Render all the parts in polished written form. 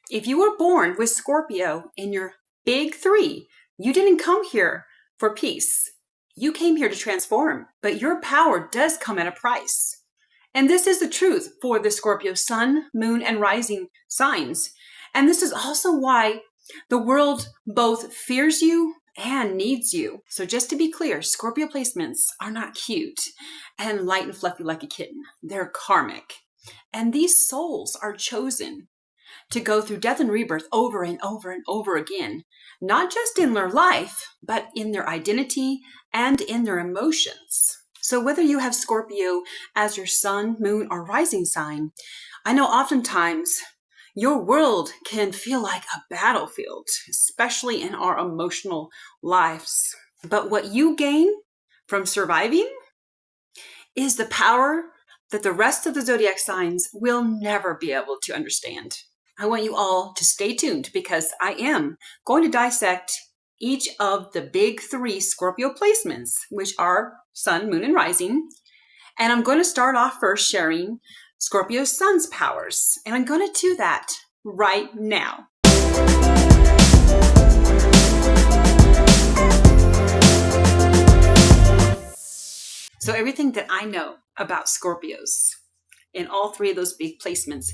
If you were born with Scorpio in your big three, you didn't come here for peace. You came here to transform, but your power does come at a price. And this is the truth for the Scorpio Sun, Moon, and Rising signs. And this is also why the world both fears you and needs you. So just to be clear, Scorpio placements are not cute and light and fluffy like a kitten. They're karmic. And these souls are chosen to go through death and rebirth over and over and over again, not just in their life, but in their identity and in their emotions. So whether you have Scorpio as your sun, moon, or rising sign, I know oftentimes your world can feel like a battlefield, especially in our emotional lives. But what you gain from surviving is the power that the rest of the zodiac signs will never be able to understand. I want you all to stay tuned because I am going to dissect each of the big three Scorpio placements, which are sun, moon, and rising. And I'm going to start off first sharing Scorpio Sun's powers. And I'm going to do that right now. So everything that I know about Scorpios in all three of those big placements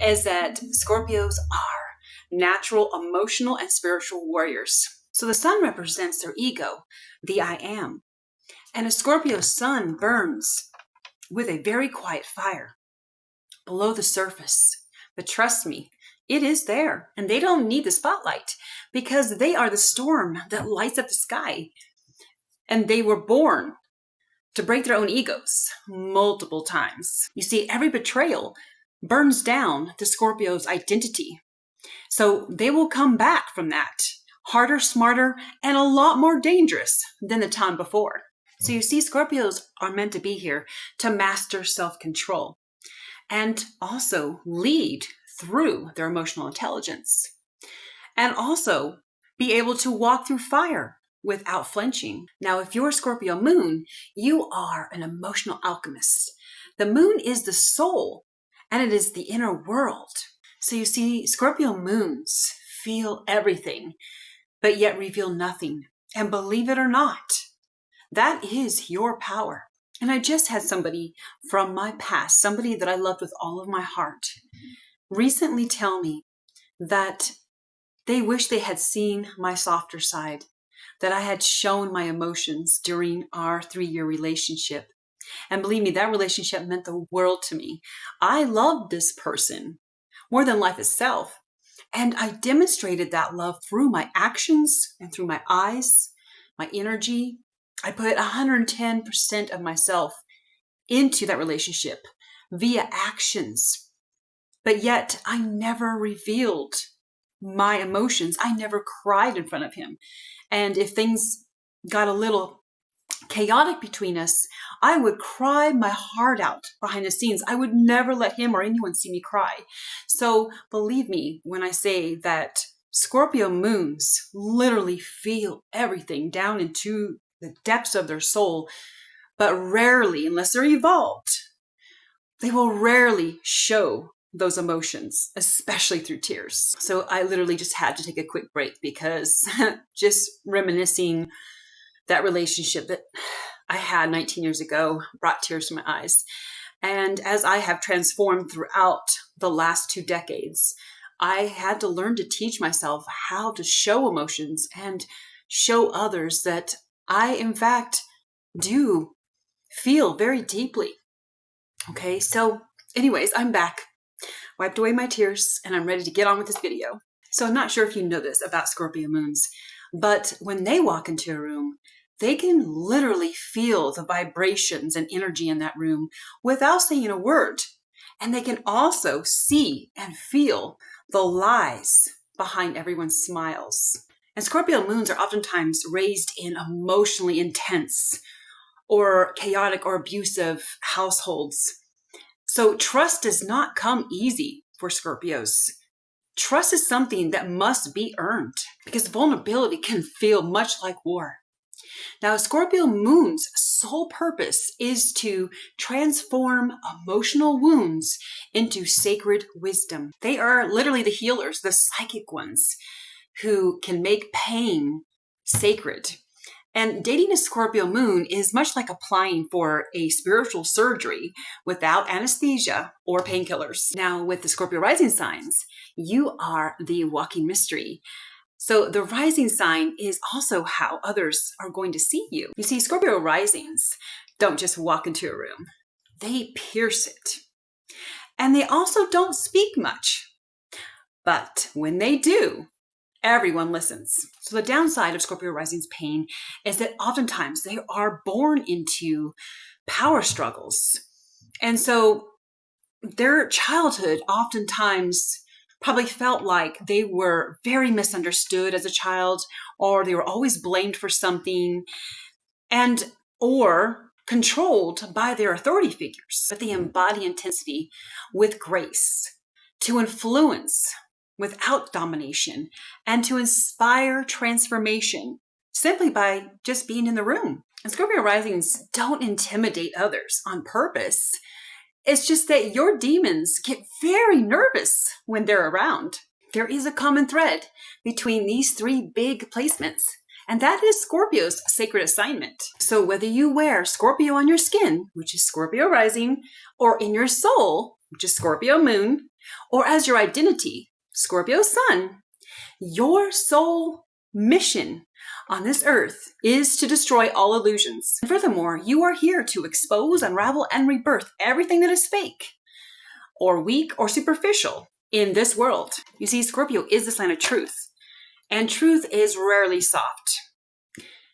is that Scorpios are natural, emotional, and spiritual warriors. So the sun represents their ego, the I am. And a Scorpio sun burns with a very quiet fire below the surface. But trust me, it is there. And they don't need the spotlight because they are the storm that lights up the sky. And they were born to break their own egos multiple times. You see, every betrayal burns down the Scorpio's identity. So they will come back from that harder, smarter, and a lot more dangerous than the time before. So you see, Scorpios are meant to be here to master self-control and also lead through their emotional intelligence and also be able to walk through fire without flinching. Now, if you're Scorpio Moon, you are an emotional alchemist. The moon is the soul, and it is the inner world. So you see, Scorpio Moons feel everything, but yet reveal nothing. And believe it or not, that is your power. And I just had somebody from my past, somebody that I loved with all of my heart, recently tell me that they wish they had seen my softer side, that I had shown my emotions during our 3-year relationship. And believe me, that relationship meant the world to me. I loved this person more than life itself. And I demonstrated that love through my actions and through my eyes, my energy. I put 110% of myself into that relationship via actions. But yet I never revealed my emotions. I never cried in front of him. And if things got a little chaotic between us, I would cry my heart out behind the scenes. I would never let him or anyone see me cry. So believe me when I say that Scorpio moons literally feel everything down into the depths of their soul, but rarely, unless they're evolved, they will rarely show those emotions, especially through tears. So I literally just had to take a quick break because just reminiscing that relationship that I had 19 years ago brought tears to my eyes. And as I have transformed throughout the last 2 decades, I had to learn to teach myself how to show emotions and show others that I, in fact, do feel very deeply. Okay, so anyways, I'm back. Wiped away my tears, and I'm ready to get on with this video. So I'm not sure if you know this about Scorpio moons, but when they walk into a room, they can literally feel the vibrations and energy in that room without saying a word. And they can also see and feel the lies behind everyone's smiles. And Scorpio moons are oftentimes raised in emotionally intense or chaotic or abusive households. So trust does not come easy for Scorpios. Trust is something that must be earned because vulnerability can feel much like war. Now, Scorpio Moon's sole purpose is to transform emotional wounds into sacred wisdom. They are literally the healers, the psychic ones who can make pain sacred. And dating a Scorpio Moon is much like applying for a spiritual surgery without anesthesia or painkillers. Now, with the Scorpio Rising signs, you are the walking mystery. So the rising sign is also how others are going to see you. You see, Scorpio risings don't just walk into a room. They pierce it. And they also don't speak much. But when they do, everyone listens. So the downside of Scorpio rising's pain is that oftentimes they are born into power struggles. And so their childhood oftentimes probably felt like they were very misunderstood as a child, or they were always blamed for something, and or controlled by their authority figures. But they embody intensity with grace to influence without domination and to inspire transformation simply by just being in the room. And Scorpio risings don't intimidate others on purpose. It's just that your demons get very nervous when they're around. There is a common thread between these three big placements, and that is Scorpio's sacred assignment. So whether you wear Scorpio on your skin, which is Scorpio rising, or in your soul, which is Scorpio moon, or as your identity, Scorpio sun, your soul mission on this earth is to destroy all illusions. And furthermore, you are here to expose, unravel, and rebirth everything that is fake or weak or superficial in this world. You see, Scorpio is the sign of truth, and truth is rarely soft.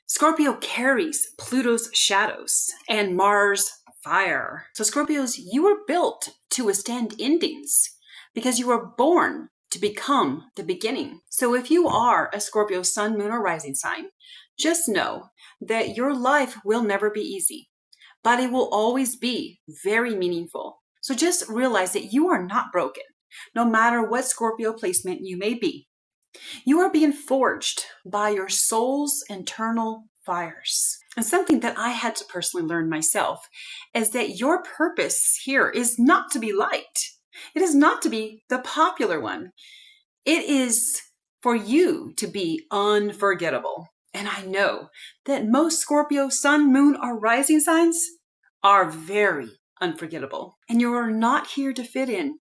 Scorpio carries Pluto's shadows and Mars' fire. So Scorpios, you were built to withstand endings because you were born to become the beginning. So if you are a Scorpio sun, moon, or rising sign, just know that your life will never be easy, but it will always be very meaningful. So just realize that you are not broken, no matter what Scorpio placement you may be. You are being forged by your soul's internal fires. And something that I had to personally learn myself is that your purpose here is not to be liked. It is not to be the popular one. It is for you to be unforgettable. And I know that most Scorpio sun, moon, or rising signs are very unforgettable. And you are not here to fit in.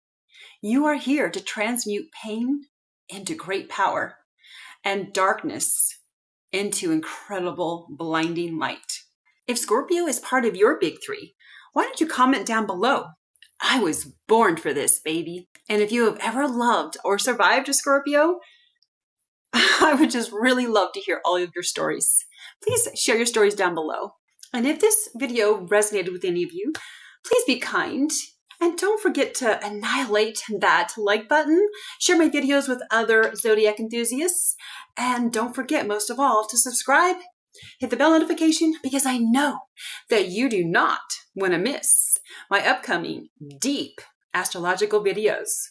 You are here to transmute pain into great power and darkness into incredible blinding light. If Scorpio is part of your big three, why don't you comment down below? I was born for this, baby. And if you have ever loved or survived a Scorpio, I would just really love to hear all of your stories. Please share your stories down below. And if this video resonated with any of you, please be kind. And don't forget to annihilate that like button, share my videos with other zodiac enthusiasts, and don't forget, most of all, to subscribe, hit the bell notification, because I know that you do not want to miss my upcoming deep astrological videos.